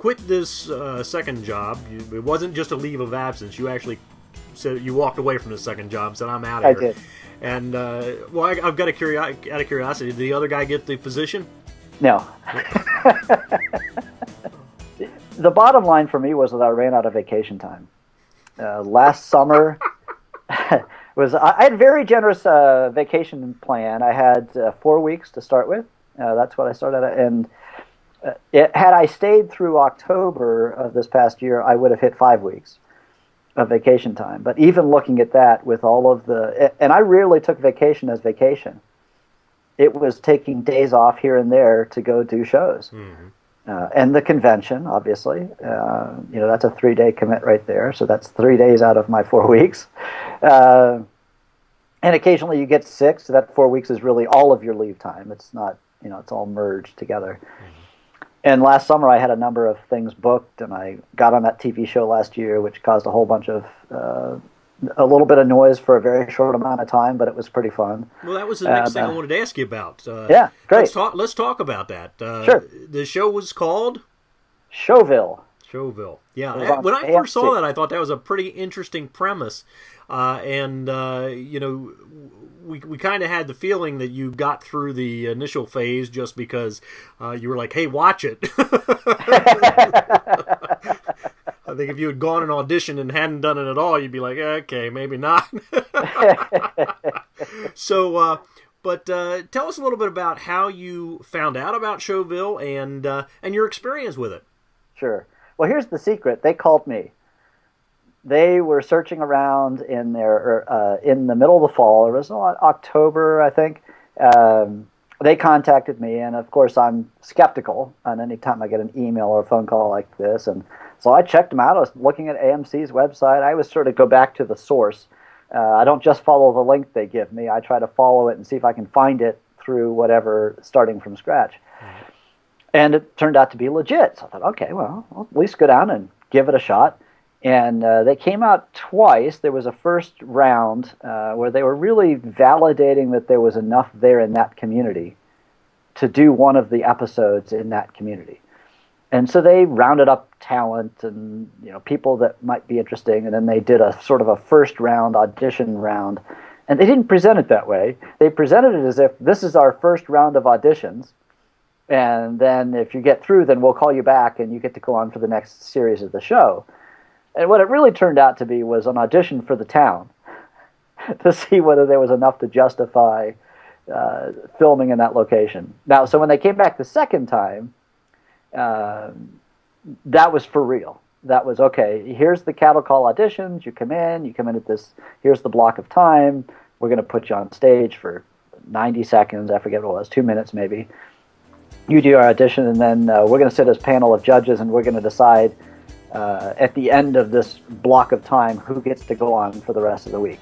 quit this second job. It wasn't just a leave of absence. You actually said you walked away from the second job and said, I'm out of here. I did. And, I've got out of curiosity, did the other guy get the position? No. The bottom line for me was that I ran out of vacation time. Last summer, I had a very generous vacation plan. I had 4 weeks to start with. That's what I started at. And had I stayed through October of this past year, I would have hit 5 weeks of vacation time. But even looking at that with all of and I rarely took vacation as vacation. It was taking days off here and there to go do shows. Mm-hmm. And the convention, obviously, that's a 3-day commit right there. So that's 3 days out of my 4 weeks. And occasionally you get sick, so that 4 weeks is really all of your leave time. It's not, it's all merged together. Mm-hmm. And last summer I had a number of things booked, and I got on that TV show last year, which caused a whole bunch of, a little bit of noise for a very short amount of time, but it was pretty fun. Well, that was the next thing I wanted to ask you about. Yeah, great. Let's talk about that. Sure. The show was called? Showville. Yeah. When I first saw that, I thought that was a pretty interesting premise. We kind of had the feeling that you got through the initial phase just because you were like, hey, watch it. I think if you had gone and auditioned and hadn't done it at all, you'd be like, okay, maybe not. So, but tell us a little bit about how you found out about Showville and your experience with it. Sure. Well, here's the secret. They called me. They were searching around in the middle of the fall. It was October, I think. They contacted me, and of course I'm skeptical on any time I get an email or a phone call like this. And so I checked them out. I was looking at AMC's website. I always sort of go back to the source. I don't just follow the link they give me. I try to follow it and see if I can find it through whatever, starting from scratch. Mm-hmm. And it turned out to be legit. So I thought, okay, well, I'll at least go down and give it a shot. And they came out twice. There was a first round where they were really validating that there was enough there in that community to do one of the episodes in that community. And so they rounded up talent and people that might be interesting, and then they did a sort of a first round audition round. And they didn't present it that way. They presented it as if this is our first round of auditions, and then if you get through, then we'll call you back and you get to go on for the next series of the show. And what it really turned out to be was an audition for the town to see whether there was enough to justify filming in that location. Now, so when they came back the second time, that was for real. That was, okay, here's the cattle call auditions. You come in at this, here's the block of time. We're going to put you on stage for 90 seconds. I forget what it was, 2 minutes maybe. You do your audition, and then we're going to sit as a panel of judges, and we're going to decide at the end of this block of time who gets to go on for the rest of the week.